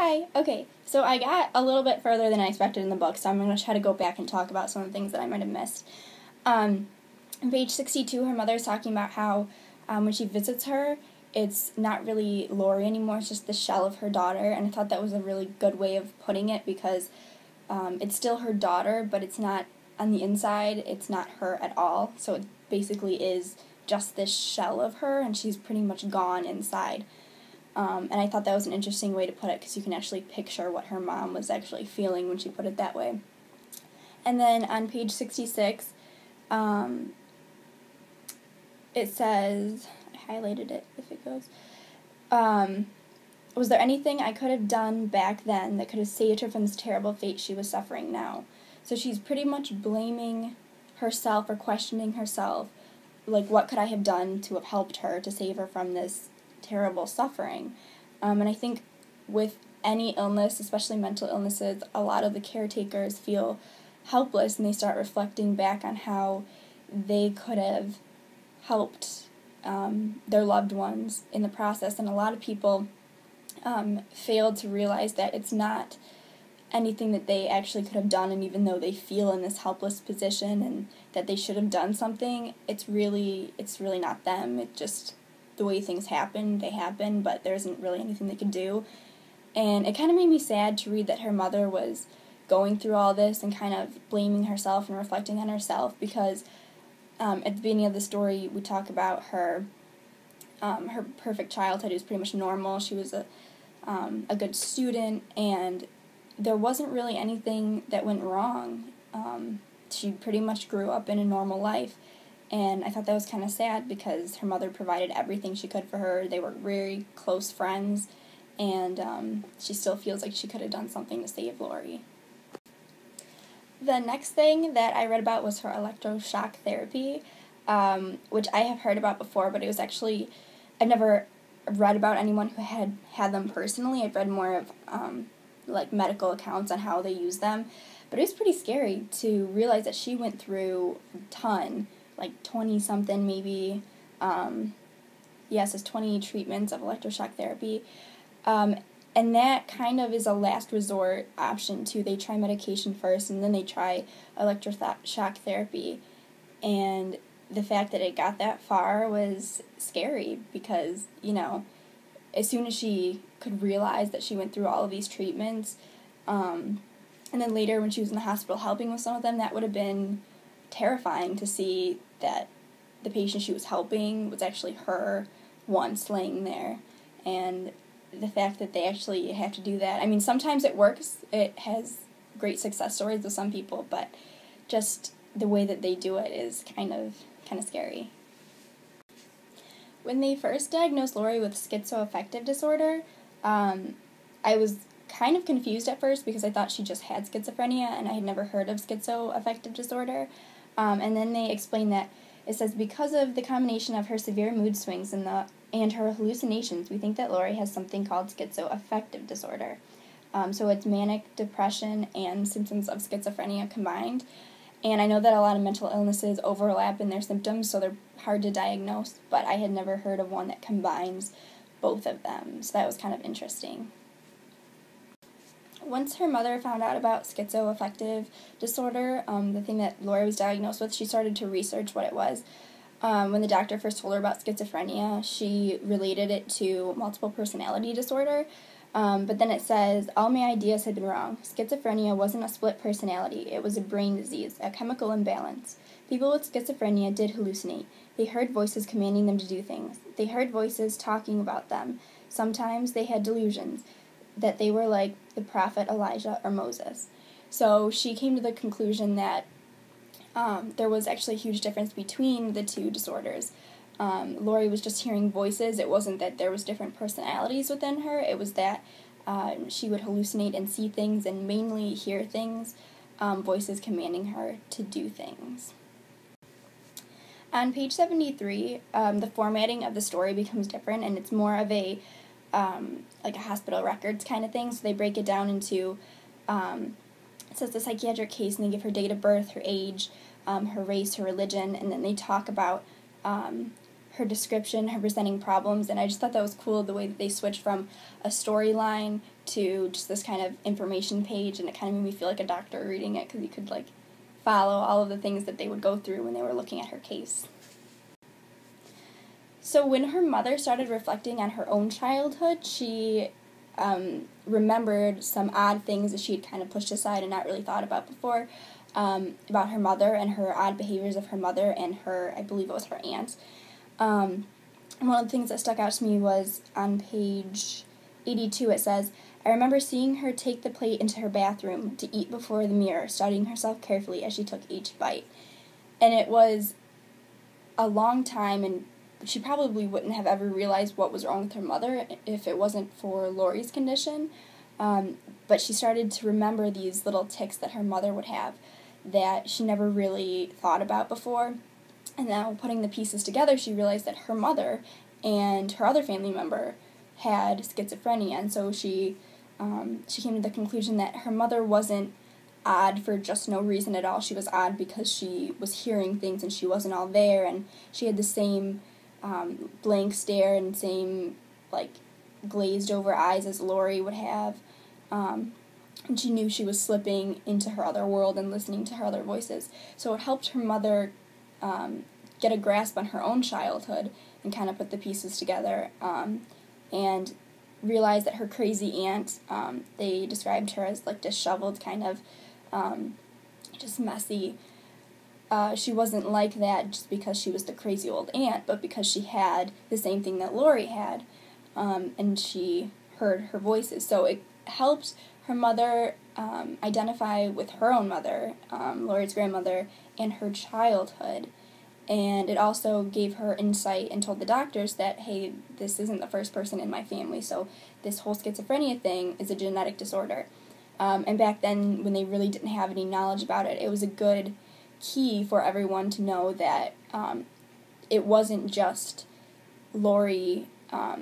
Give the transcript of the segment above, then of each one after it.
Hi. Okay, so I got a little bit further than I expected in the book, so I'm going to try to go back and talk about some of the things that I might have missed. On page 62, her mother is talking about how when she visits her, it's not really Lori anymore, it's just the shell of her daughter, and I thought that was a really good way of putting it because it's still her daughter, but it's not on the inside, it's not her at all, so it basically is just this shell of her, and she's pretty much gone inside. And I thought that was an interesting way to put it because you can actually picture what her mom was actually feeling when she put it that way. And then on page 66, it says, I highlighted it if it goes, was there anything I could have done back then that could have saved her from this terrible fate she was suffering now? So she's pretty much blaming herself or questioning herself, like what could I have done to have helped her to save her from this terrible suffering. And I think with any illness, especially mental illnesses, a lot of the caretakers feel helpless and they start reflecting back on how they could have helped their loved ones in the process. And a lot of people fail to realize that it's not anything that they actually could have done, and even though they feel in this helpless position and that they should have done something, it's really not them. It just the way things happen, they happen, but there isn't really anything they can do. And it kind of made me sad to read that her mother was going through all this and kind of blaming herself and reflecting on herself because at the beginning of the story we talk about her perfect childhood. It was pretty much normal. She was a good student, and there wasn't really anything that went wrong. She pretty much grew up in a normal life. And I thought that was kind of sad because her mother provided everything she could for her. They were very close friends, and she still feels like she could have done something to save Lori. The next thing that I read about was her electroshock therapy, which I have heard about before, but it was actually, I've never read about anyone who had them personally. I've read more of like medical accounts on how they use them, but it was pretty scary to realize that she went through a ton, like 20-something maybe, yes, it's 20 treatments of electroshock therapy, and that kind of is a last resort option too. They try medication first, and then they try electroshock therapy, and the fact that it got that far was scary because, as soon as she could realize that she went through all of these treatments, and then later when she was in the hospital helping with some of them, that would have been terrifying to see that the patient she was helping was actually her once laying there. And the fact that they actually have to do that, I mean, sometimes it works, it has great success stories with some people, but just the way that they do it is kind of scary. When they first diagnosed Lori with schizoaffective disorder, I was kind of confused at first because I thought she just had schizophrenia and I had never heard of schizoaffective disorder. And then they explained that it says because of the combination of her severe mood swings and her hallucinations, we think that Lori has something called schizoaffective disorder. So it's manic depression and symptoms of schizophrenia combined. And I know that a lot of mental illnesses overlap in their symptoms, so they're hard to diagnose, but I had never heard of one that combines both of them, so that was kind of interesting. Once her mother found out about schizoaffective disorder, the thing that Lori was diagnosed with, she started to research what it was. When the doctor first told her about schizophrenia, she related it to multiple personality disorder, but then it says, all my ideas had been wrong. Schizophrenia wasn't a split personality, it was a brain disease, a chemical imbalance. People with schizophrenia did hallucinate. They heard voices commanding them to do things. They heard voices talking about them. Sometimes they had delusions that they were like the prophet Elijah or Moses. So she came to the conclusion that there was actually a huge difference between the two disorders. Lori was just hearing voices. It wasn't that there was different personalities within her. It was that she would hallucinate and see things and mainly hear things, voices commanding her to do things. On page 73, the formatting of the story becomes different, and it's more of a like a hospital records kind of thing. So they break it down into, it says the psychiatric case, and they give her date of birth, her age, her race, her religion, and then they talk about her description, her presenting problems, and I just thought that was cool the way that they switched from a storyline to just this kind of information page, and it kind of made me feel like a doctor reading it because you could like follow all of the things that they would go through when they were looking at her case. So when her mother started reflecting on her own childhood, she remembered some odd things that she had kind of pushed aside and not really thought about before, about her mother and her odd behaviors of her mother and her, I believe it was her aunt. And one of the things that stuck out to me was on page 82, it says, "I remember seeing her take the plate into her bathroom to eat before the mirror, studying herself carefully as she took each bite." And it was a long time, and she probably wouldn't have ever realized what was wrong with her mother if it wasn't for Lori's condition. But she started to remember these little tics that her mother would have that she never really thought about before. And now putting the pieces together, she realized that her mother and her other family member had schizophrenia, and so she came to the conclusion that her mother wasn't odd for just no reason at all. She was odd because she was hearing things and she wasn't all there, and she had the same blank stare and same like glazed over eyes as Lori would have, and she knew she was slipping into her other world and listening to her other voices. So it helped her mother get a grasp on her own childhood and kind of put the pieces together, and realize that her crazy aunt, they described her as like disheveled, kind of just messy. She wasn't like that just because she was the crazy old aunt, but because she had the same thing that Lori had, and she heard her voices. So it helped her mother identify with her own mother, Lori's grandmother, and her childhood. And it also gave her insight and told the doctors that, hey, this isn't the first person in my family, so this whole schizophrenia thing is a genetic disorder. And back then, when they really didn't have any knowledge about it, it was a good key for everyone to know that it wasn't just Lori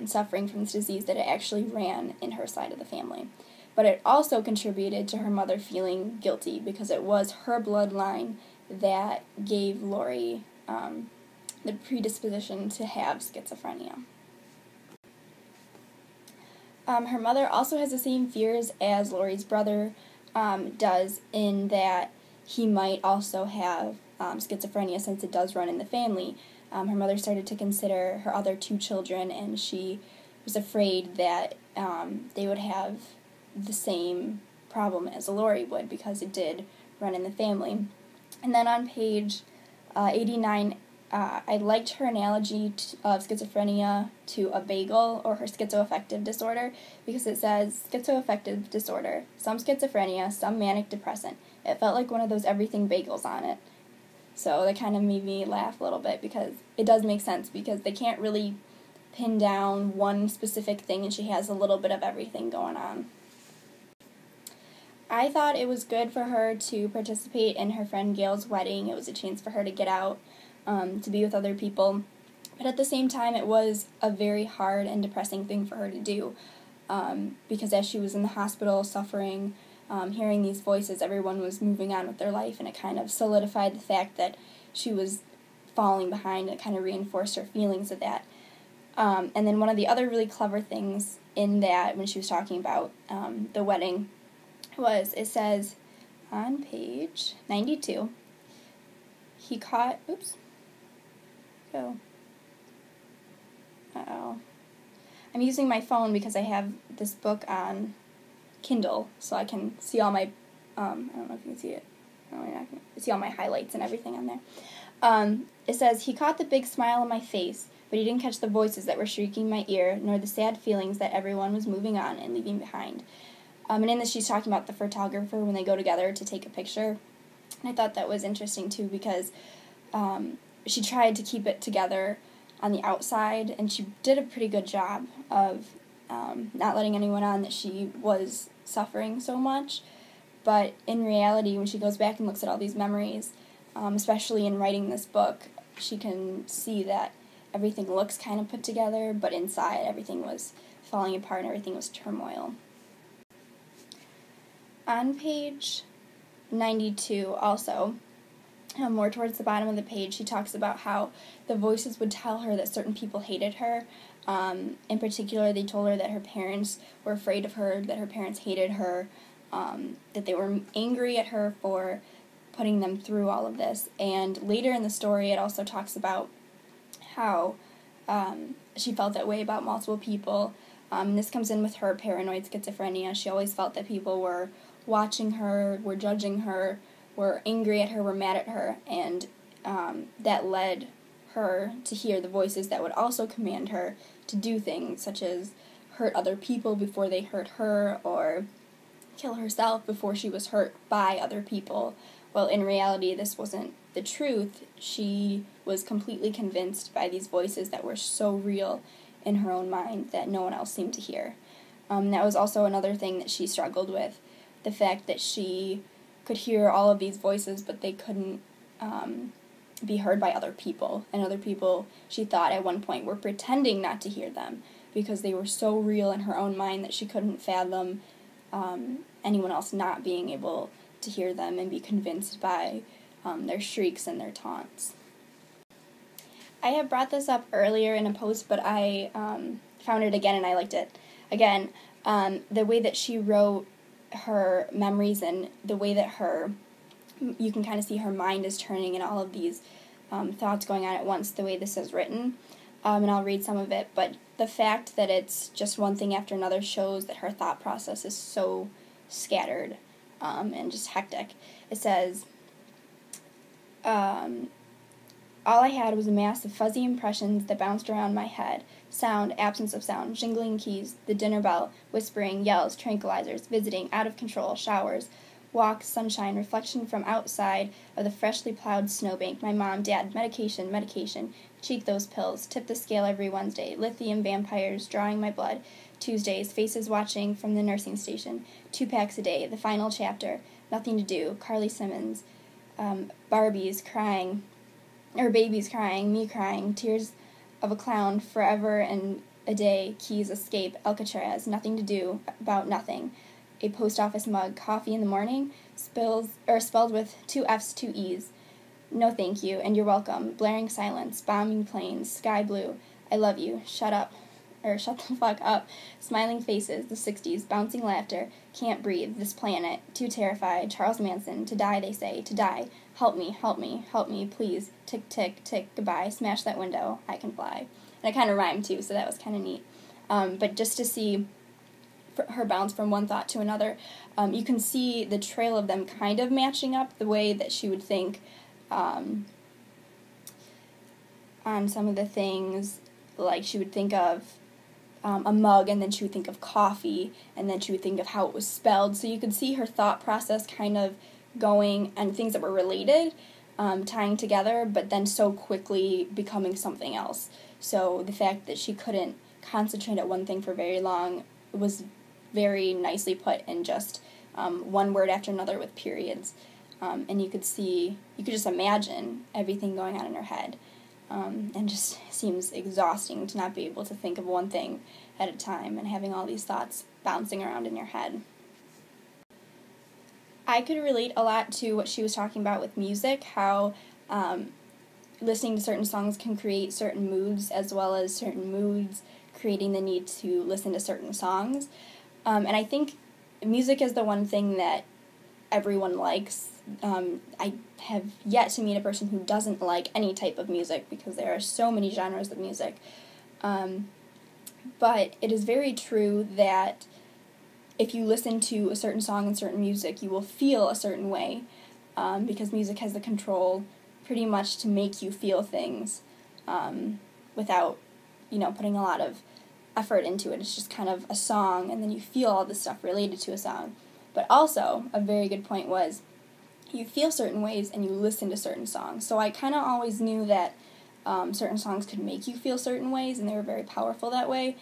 suffering from this disease, that it actually ran in her side of the family. But it also contributed to her mother feeling guilty because it was her bloodline that gave Lori the predisposition to have schizophrenia. Her mother also has the same fears as Lori's brother does, in that he might also have schizophrenia since it does run in the family. Her mother started to consider her other two children, and she was afraid that they would have the same problem as Lori would because it did run in the family. And then on page 89, I liked her analogy of schizophrenia to a bagel, or her schizoaffective disorder, because it says, schizoaffective disorder, some schizophrenia, some manic depressant. It felt like one of those everything bagels on it. So that kind of made me laugh a little bit, because it does make sense, because they can't really pin down one specific thing, and she has a little bit of everything going on. I thought it was good for her to participate in her friend Gail's wedding. It was a chance for her to get out, to be with other people. But at the same time, it was a very hard and depressing thing for her to do, because as she was in the hospital suffering, hearing these voices, everyone was moving on with their life, and it kind of solidified the fact that she was falling behind. It kind of reinforced her feelings of that. And then one of the other really clever things in that, when she was talking about the wedding, was, it says on page 92, he caught, I'm using my phone because I have this book on Kindle, so I can see all my, I don't know if you can see it, no, you're not going to see all my highlights and everything on there. It says, he caught the big smile on my face, but he didn't catch the voices that were shrieking my ear, nor the sad feelings that everyone was moving on and leaving behind. And in this, she's talking about the photographer when they go together to take a picture. And I thought that was interesting, too, because she tried to keep it together on the outside, and she did a pretty good job of not letting anyone on that she was suffering so much. But in reality, when she goes back and looks at all these memories, especially in writing this book, she can see that everything looks kind of put together, but inside everything was falling apart and everything was turmoil. On page 92 also, more towards the bottom of the page, she talks about how the voices would tell her that certain people hated her. In particular, they told her that her parents were afraid of her, that her parents hated her, that they were angry at her for putting them through all of this. And later in the story, it also talks about how she felt that way about multiple people. This comes in with her paranoid schizophrenia. She always felt that people were watching her, were judging her, were angry at her, were mad at her, and that led her to hear the voices that would also command her to do things such as hurt other people before they hurt her, or kill herself before she was hurt by other people. Well, in reality, this wasn't the truth. She was completely convinced by these voices that were so real in her own mind that no one else seemed to hear. That was also another thing that she struggled with, the fact that she could hear all of these voices, but they couldn't be heard by other people. And other people, she thought at one point, were pretending not to hear them because they were so real in her own mind that she couldn't fathom anyone else not being able to hear them and be convinced by their shrieks and their taunts. I have brought this up earlier in a post, but I found it again and I liked it. Again, the way that she wrote her memories and the way that you can kind of see her mind is turning and all of these thoughts going on at once, the way this is written. And I'll read some of it, but the fact that it's just one thing after another shows that her thought process is so scattered and just hectic. It says, all I had was a mass of fuzzy impressions that bounced around my head. Sound, absence of sound, jingling keys, the dinner bell, whispering, yells, tranquilizers, visiting, out of control, showers, walks, sunshine, reflection from outside of the freshly plowed snowbank, my mom, dad, medication, cheek those pills, tip the scale every Wednesday, lithium vampires drawing my blood, Tuesdays, faces watching from the nursing station, 2 packs a day, the final chapter, nothing to do, Carly Simmons, Barbies crying, or babies crying, me crying, tears of a clown, forever and a day, keys, escape, Alcatraz, nothing to do, about nothing, a post office mug, coffee in the morning, spelled with 2 F's, 2 E's, no thank you, and you're welcome, blaring silence, bombing planes, sky blue, I love you, shut the fuck up, smiling faces, the 60s, bouncing laughter, can't breathe, this planet, too terrified, Charles Manson, to die they say, to die, help me, please, tick, tick, tick, goodbye, smash that window, I can fly. And it kind of rhymed too, so that was kind of neat. But just to see her bounce from one thought to another, you can see the trail of them kind of matching up the way that she would think on some of the things, like she would think of a mug, and then she would think of coffee, and then she would think of how it was spelled. So you could see her thought process kind of going and things that were related, tying together, but then so quickly becoming something else. So the fact that she couldn't concentrate at one thing for very long was very nicely put in just one word after another with periods. And you could just imagine everything going on in her head. And just seems exhausting to not be able to think of one thing at a time and having all these thoughts bouncing around in your head. I could relate a lot to what she was talking about with music, how listening to certain songs can create certain moods, as well as certain moods creating the need to listen to certain songs. And I think music is the one thing that everyone likes. I have yet to meet a person who doesn't like any type of music, because there are so many genres of music. But it is very true that if you listen to a certain song and certain music, you will feel a certain way, because music has the control pretty much to make you feel things without, putting a lot of effort into it. It's just kind of a song, and then you feel all this stuff related to a song. But also, a very good point was, you feel certain ways and you listen to certain songs. So I kind of always knew that certain songs could make you feel certain ways, and they were very powerful that way.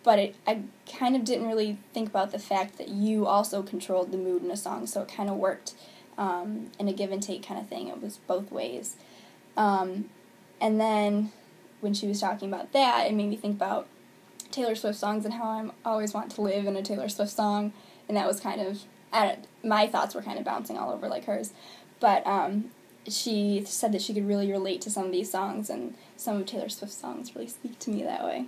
But I kind of didn't really think about the fact that you also controlled the mood in a song, so it kind of worked in a give and take kind of thing. It was both ways. And then when she was talking about that, it made me think about Taylor Swift songs and how I always want to live in a Taylor Swift song, and that was kind of, my thoughts were kind of bouncing all over like hers. But she said that she could really relate to some of these songs, and some of Taylor Swift's songs really speak to me that way.